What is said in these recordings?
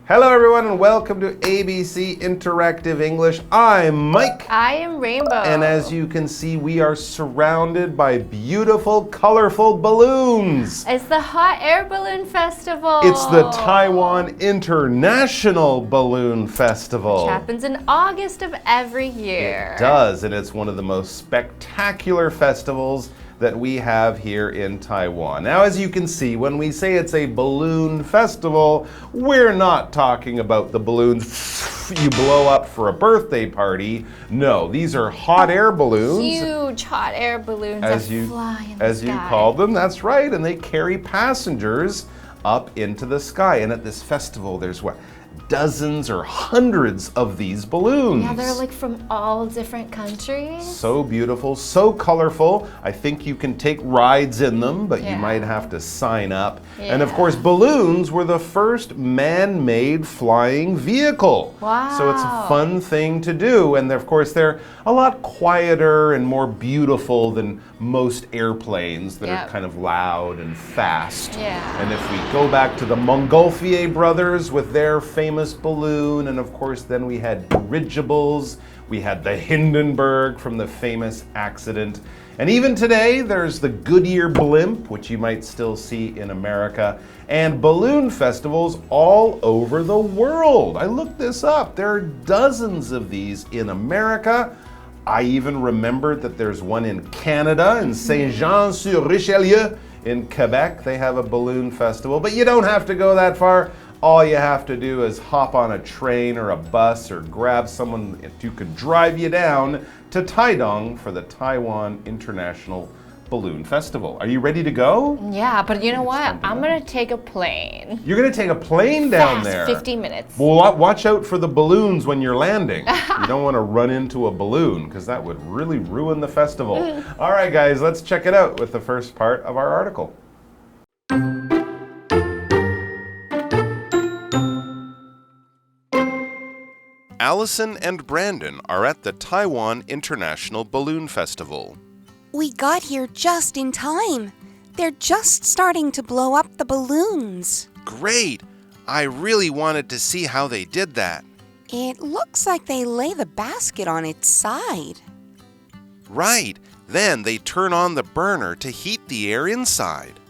Hello everyone and welcome to ABC Interactive English. I'm Mike. I am Rainbow. And as you can see, we are surrounded by beautiful, colorful balloons. It's the Hot Air Balloon Festival. It's the Taiwan International Balloon Festival. Which happens in August of every year. It does, and it's one of the most spectacular festivals that we have here in Taiwan. Now, as you can see, when we say it's a balloon festival, we're not talking about the balloons you blow up for a birthday party. No, these are hot air balloons. Huge hot air balloons that fly in the sky. As you call them, that's right, and they carry passengers up into the sky. And at this festival, there's what? Dozens or hundreds of these balloons. Yeah, they're like from all different countries. So beautiful, so colorful. I think you can take rides in them, but you might have to sign up. And of course, balloons were the first man-made flying vehicle. Wow. So it's a fun thing to do. And of course, they're a lot quieter and more beautiful than most airplanes that are kind of loud and fast. Yeah. And if we go back to the Montgolfier brothers with their famous balloon, and of course then we had dirigibles, we had the Hindenburg from the famous accident, and even today there's the Goodyear blimp, which you might still see in America, and balloon festivals all over the world. I looked this up. There are dozens of these in America. I even remembered that there's one in Canada, in Saint-Jean-sur-Richelieu in Quebec. They have a balloon festival, but you don't have to go that far. All you have to do is hop on a train or a bus or grab someone who could drive you down to Taidong for the Taiwan International Balloon Festival. Are you ready to go? Yeah, but you know what? I'm gonna take a plane. You're gonna take a plane down there? 50 minutes. Well, watch out for the balloons when you're landing. You don't want to run into a balloon because that would really ruin the festival. All right, guys, let's check it out with the first part of our article. Allison and Brandon are at the Taiwan International Balloon Festival. We got here just in time. They're just starting to blow up the balloons. Great! I really wanted to see how they did that. It looks like they lay the basket on its side. Right. Then they turn on the burner to heat the air inside.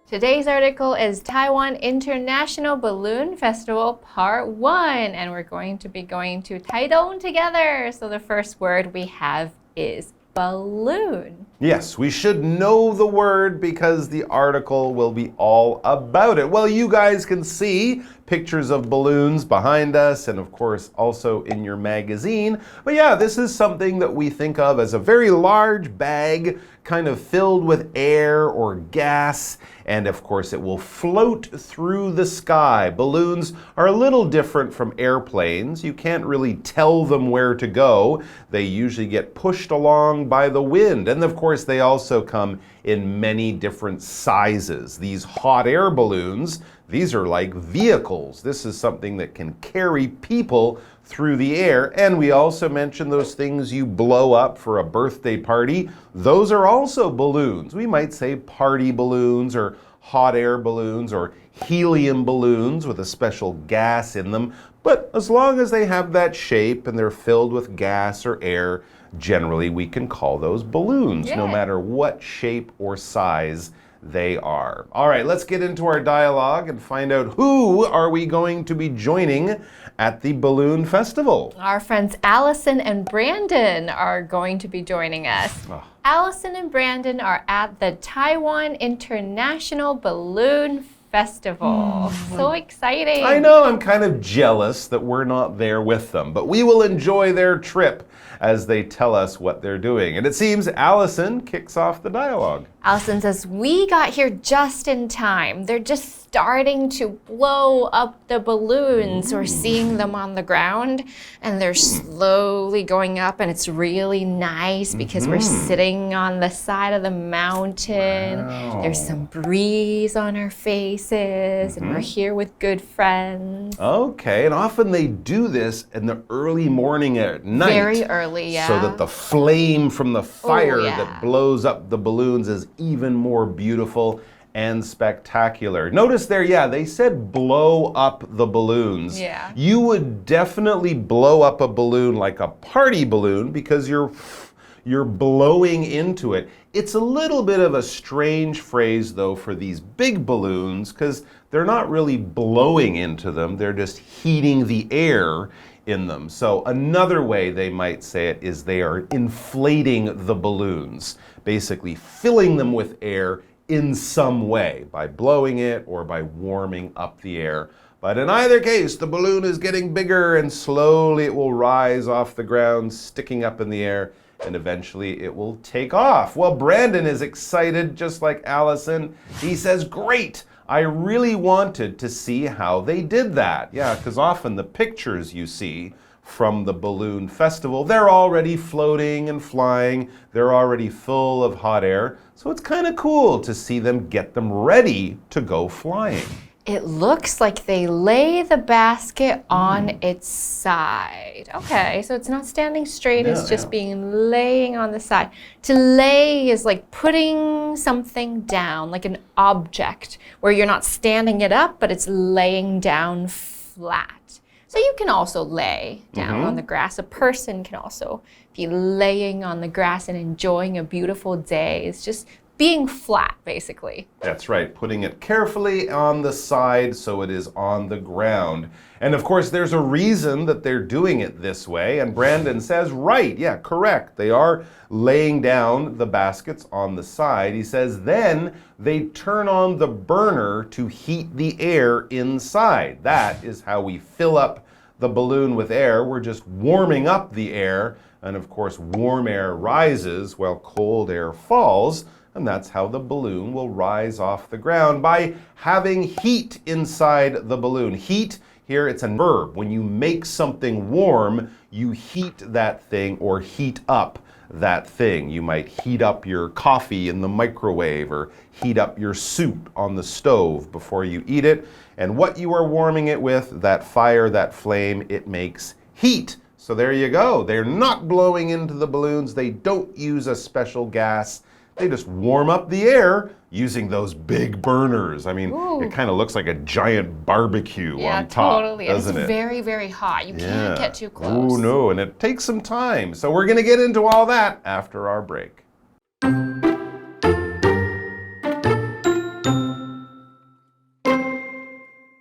Today's article is Taiwan International Balloon Festival Part 1, and we're going to be going to Taidong together. So the first word we have is balloon. Yes, we should know the word because the article will be all about it. Well, you guys can see pictures of balloons behind us and of course also in your magazine. But yeah, this is something that we think of as a very large bag kind of filled with air or gas, and of course it will float through the sky. Balloons are a little different from airplanes. You can't really tell them where to go. They usually get pushed along by the wind, and of course they also come in many different sizes. These hot air balloons, these are like vehicles. This is something that can carry people through the air. And we also mentioned those things you blow up for a birthday party. Those are also balloons. We might say party balloons or hot air balloons or helium balloons with a special gas in them. But as long as they have that shape and they're filled with gas or air, generally we can call those balloons, no matter what shape or size they are. All right, let's get into our dialogue and find out who are we going to be joining at the balloon festival. Our friends Allison and Brandon are going to be joining us. Allison and Brandon are at the Taiwan International Balloon Festival. So exciting. I know, I'm kind of jealous that we're not there with them, but we will enjoy their trip as they tell us what they're doing. And it seems Allison kicks off the dialogue. Allison says, we got here just in time. They're just starting to blow up the balloons. We're seeing them on the ground and they're slowly going up, and it's really nice because we're sitting on the side of the mountain. Wow. There's some breeze on our faces and we're here with good friends. Okay, and often they do this in the early morning at night. Very early, yeah. So that the flame from the fire yeah. that blows up the balloons is even more beautiful and spectacular. Notice there, yeah, they said blow up the balloons. Yeah. You would definitely blow up a balloon like a party balloon because you're blowing into it. It's a little bit of a strange phrase, though, for these big balloons because they're not really blowing into them. They're just heating the air in them. So another way they might say it is they are inflating the balloons, basically filling them with air in some way, by blowing it or by warming up the air. But in either case, the balloon is getting bigger and slowly it will rise off the ground, sticking up in the air, and eventually it will take off. Well, Brandon is excited just like Allison. He says, great! I really wanted to see how they did that. Yeah, because often the pictures you see from the balloon festival, they're already floating and flying. They're already full of hot air. So it's kind of cool to see them get them ready to go flying. It looks like they lay the basket on its side. Okay, so it's not standing straight, it's just being laying on the side. To lay is like putting something down, like an object, where you're not standing it up, but it's laying down flat. So you can also lay down on the grass. A person can also be laying on the grass and enjoying a beautiful day. It's just being flat, basically. That's right, putting it carefully on the side so it is on the ground. And of course, there's a reason that they're doing it this way. And Brandon says, right, yeah, correct. They are laying down the baskets on the side. He says, then they turn on the burner to heat the air inside. That is how we fill up the balloon with air. We're just warming up the air. And of course, warm air rises while cold air falls. And that's how the balloon will rise off the ground, by having heat inside the balloon. Heat, here it's a verb. When you make something warm, you heat that thing or heat up that thing. You might heat up your coffee in the microwave or heat up your soup on the stove before you eat it. And what you are warming it with, that fire, that flame, it makes heat. So there you go. They're not blowing into the balloons. They don't use a special gas. They just warm up the air using those big burners. I mean, it kind of looks like a giant barbecue on top, totally. doesn't It's it? very, very hot. You can't get too close. Oh, no, and it takes some time. So we're going to get into all that after our break.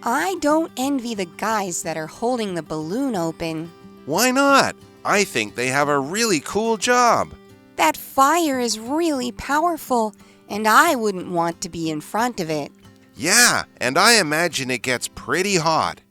I don't envy the guys that are holding the balloon open. Why not? I think they have a really cool job. That fire is really powerful, and I wouldn't want to be in front of it. Yeah, and I imagine it gets pretty hot.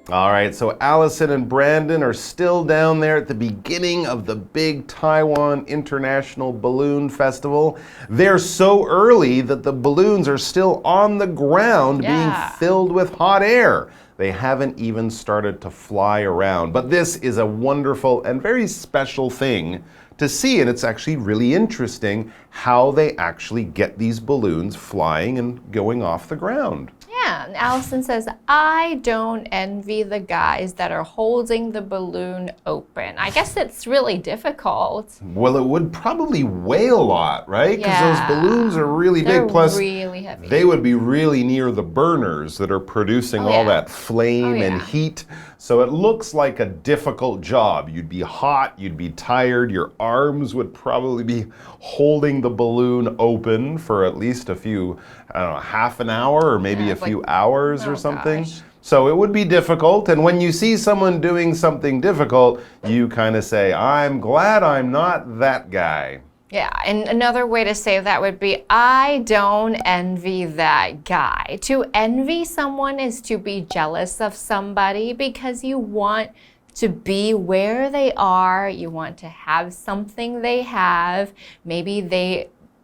All right, so Allison and Brandon are still down there at the beginning of the big Taiwan International Balloon Festival. They're so early that the balloons are still on the ground being filled with hot air. They haven't even started to fly around. But this is a wonderful and very special thing to see, and it's actually really interesting how they actually get these balloons flying and going off the ground. Yeah, and Allison says, I don't envy the guys that are holding the balloon open. I guess it's really difficult. Well, it would probably weigh a lot, right? Because those balloons are really big. Plus, really heavy. They would be really near the burners that are producing all that flame and heat. So it looks like a difficult job. You'd be hot, you'd be tired, your arms would probably be holding the balloon open for at least a few, I don't know, half an hour or maybe a few hours or something. Gosh. So it would be difficult. And when you see someone doing something difficult, you kind of say, I'm glad I'm not that guy. Yeah, and another way to say that would be, I don't envy that guy. To envy someone is to be jealous of somebody because you want to be where they are. You want to have something they have. Maybe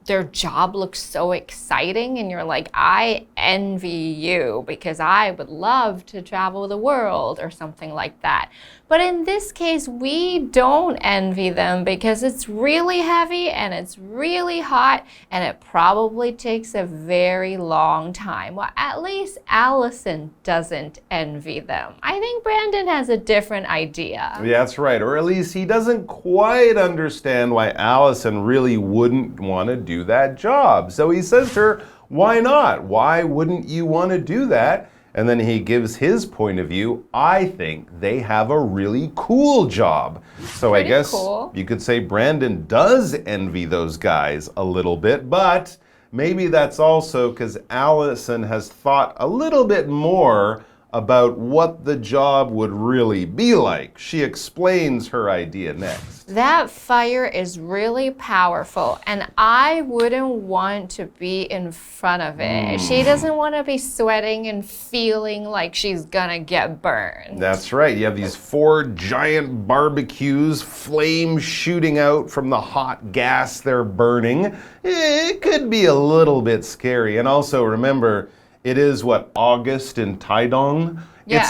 their job looks so exciting and you're like, I envy you because I would love to travel the world or something like that. But in this case, we don't envy them because it's really heavy and it's really hot and it probably takes a very long time. Well, at least Allison doesn't envy them. I think Brandon has a different idea. Yeah, that's right. Or at least he doesn't quite understand why Allison really wouldn't want to do that job. So he says to her, why not? Why wouldn't you want to do that? And then he gives his point of view. I think they have a really cool job. So I guess you could say Brandon does envy those guys a little bit, but maybe that's also because Allison has thought a little bit more about what the job would really be like. She explains her idea next. That fire is really powerful, and I wouldn't want to be in front of it. She doesn't want to be sweating and feeling like she's gonna get burned. That's right. You have these 4 giant barbecues, flames shooting out from the hot gas they're burning. It could be a little bit scary. And also remember, it is what, August in Taidong? Yeah,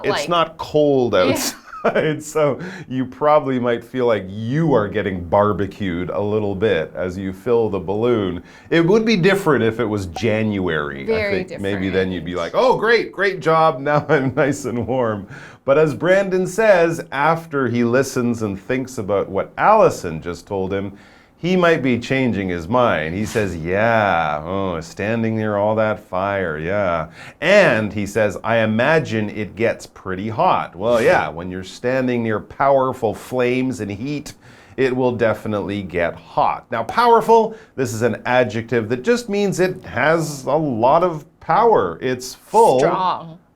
it's not cold outside, so you probably might feel like you are getting barbecued a little bit as you fill the balloon. It would be different if it was January. Very I think different. maybe then you'd be like, oh, great job, now I'm nice and warm. But as Brandon says, after he listens and thinks about what Allison just told him, he might be changing his mind. He says, yeah, standing near all that fire, yeah. And he says, I imagine it gets pretty hot. Well, yeah, when you're standing near powerful flames and heat, it will definitely get hot. Now, powerful, this is an adjective that just means it has a lot of power. It's full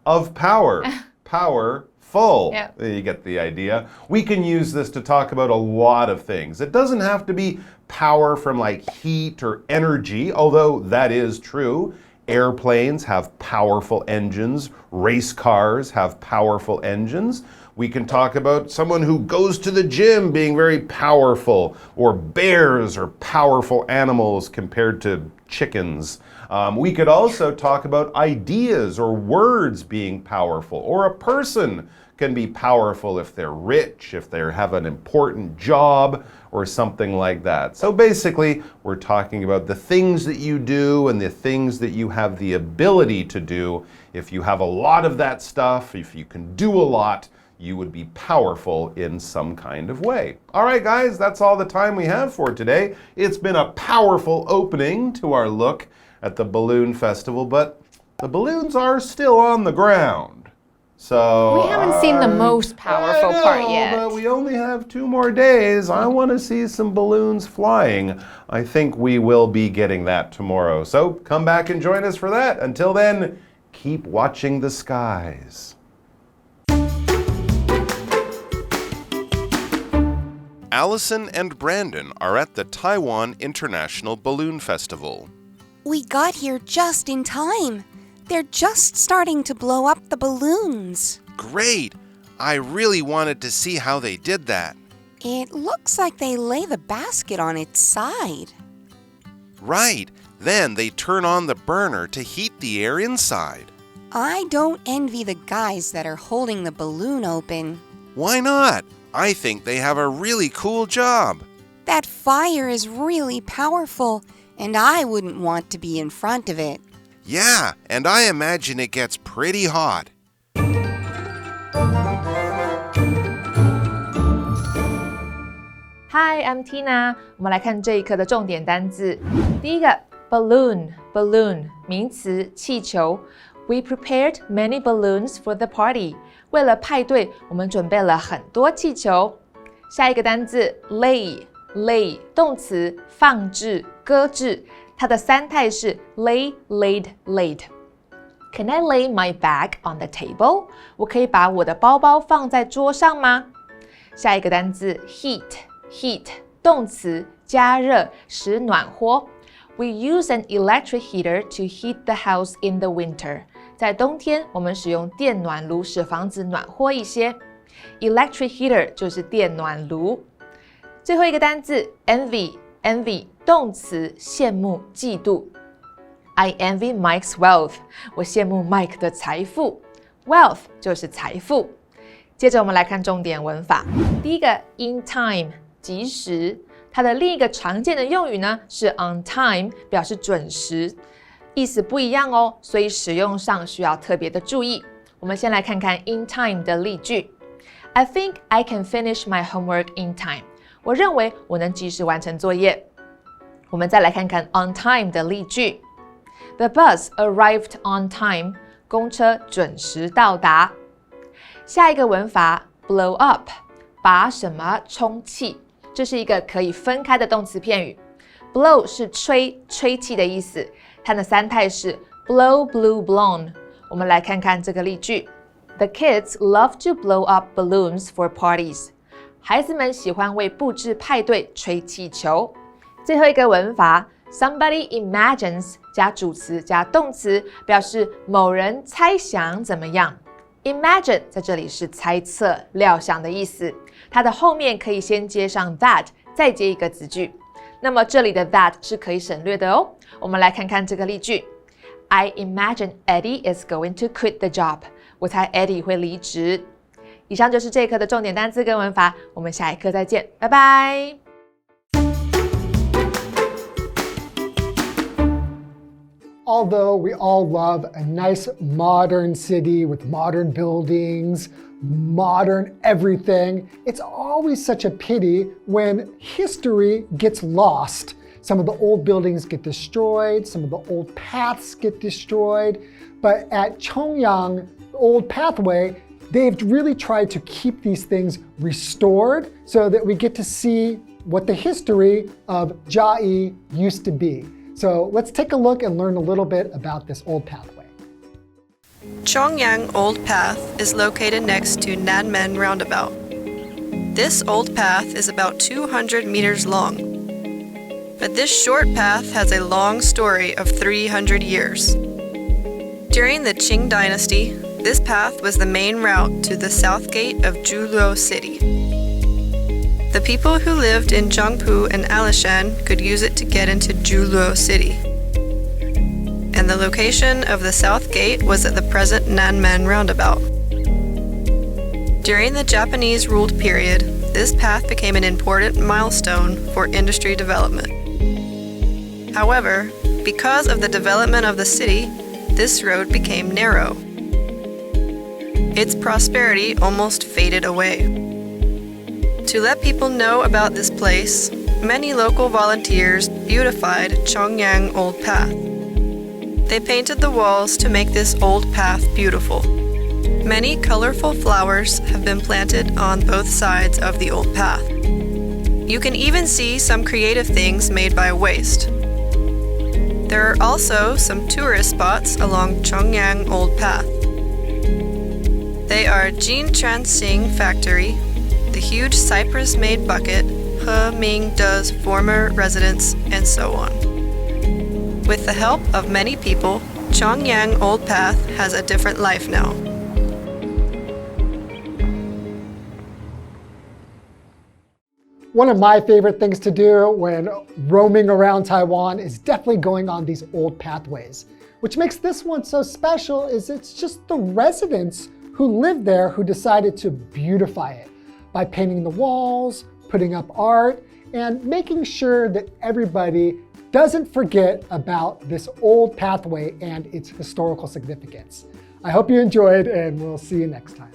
of power. Powerful. Yep. You get the idea. We can use this to talk about a lot of things. It doesn't have to be power from like heat or energy, although that is true. Airplanes have powerful engines. Race cars have powerful engines. We can talk about someone who goes to the gym being very powerful, or bears are powerful animals compared to chickens. We could also talk about ideas or words being powerful, or a person can be powerful if they're rich, if they have an important job, or something like that. So basically, we're talking about the things that you do and the things that you have the ability to do. If you have a lot of that stuff, if you can do a lot, you would be powerful in some kind of way. All right, guys, that's all the time we have for today. It's been a powerful opening to our look at the Balloon Festival, but the balloons are still on the ground. So we haven't seen the most powerful part yet. But we only have 2 more days. I want to see some balloons flying. I think we will be getting that tomorrow. So come back and join us for that. Until then, keep watching the skies. Allison and Brandon are at the Taiwan International Balloon Festival. We got here just in time. They're just starting to blow up the balloons. Great! I really wanted to see how they did that. It looks like they lay the basket on its side. Right. Then they turn on the burner to heat the air inside. I don't envy the guys that are holding the balloon open. Why not? I think they have a really cool job. That fire is really powerful, and I wouldn't want to be in front of it. Yeah, and I imagine it gets pretty hot. Hi, I'm Tina. 我们来看这一课的重点单字。第一个 balloon 名词气球。We prepared many balloons for the party. 为了派对，我们准备了很多气球。下一个单字 lay 动词放置、搁置。它的3态是 lay, laid, laid. Can I lay my bag on the table? 我可以把我的包包放在桌上吗？下一个单字 heat 动词加热使暖和。We use an electric heater to heat the house in the winter. 在冬天，我们使用电暖炉使房子暖和一些。Electric heater 就是电暖炉。最后一个单字 envy 动词羡慕嫉妒。I envy Mike's wealth 我羡慕 Mike 的财富。Wealth 就是财富。接着我们来看重点文法。第一个 in time 及时，它的另一个常见的用语呢是 on time 表示准时，意思不一样哦，所以使用上需要特别的注意。我们先来看看 in time 的例句。I think I can finish my homework in time 我认为我能及时完成作业。我们再来看看 on time 的例句。The bus arrived on time 公车准时到达。下一个文法 blow up 把什么充气，这是一个可以分开的动词片语。blow 是吹气的意思，它的三态是 blow blew blown。我们来看看这个例句。The kids love to blow up balloons for parties 孩子们喜欢为布置派对吹气球。最后一个文法 somebody imagines 加主词加动词，表示某人猜想怎么样。Imagine 在这里是猜测、料想的意思，它的后面可以先接上 that， 再接一个子句。那么这里的 that 是可以省略的哦。我们来看看这个例句。I imagine Eddie is going to quit the job. 我猜 Eddie 会离职。以上就是这一课的重点单词跟文法，我们下一课再见，拜拜。Although we all love a nice modern city with modern buildings, modern everything, it's always such a pity when history gets lost. Some of the old buildings get destroyed, some of the old paths get destroyed, but at Chong-Yang Old Pathway, they've really tried to keep these things restored so that we get to see what the history of Chiayi used to be. So let's take a look and learn a little bit about this old pathway. Chong-Yang Old Path is located next to Nanmen Roundabout. This old path is about 200 meters long. But this short path has a long story of 300 years. During the Qing Dynasty, this path was the main route to the south gate of Jiuluo City. The people who lived in Zhangpu and Alishan could use it to get into Jiuluo City. And the location of the south gate was at the present Nanmen Roundabout. During the Japanese-ruled period, this path became an important milestone for industry development. However, because of the development of the city, this road became narrow. Its prosperity almost faded away. To let people know about this place, many local volunteers beautified Chong-Yang Old Path. They painted the walls to make this old path beautiful. Many colorful flowers have been planted on both sides of the old path. You can even see some creative things made by waste. There are also some tourist spots along Chong-Yang Old Path. They are Jin Transing Factory, the huge cypress-made bucket, He Ming-de's former residence, and so on. With the help of many people, Chong-Yang Old Path has a different life now. One of my favorite things to do when roaming around Taiwan is definitely going on these old pathways. Which makes this one so special is it's just the residents who live there who decided to beautify it by painting the walls, putting up art, and making sure that everybody doesn't forget about this old pathway and its historical significance. I hope you enjoyed, and we'll see you next time.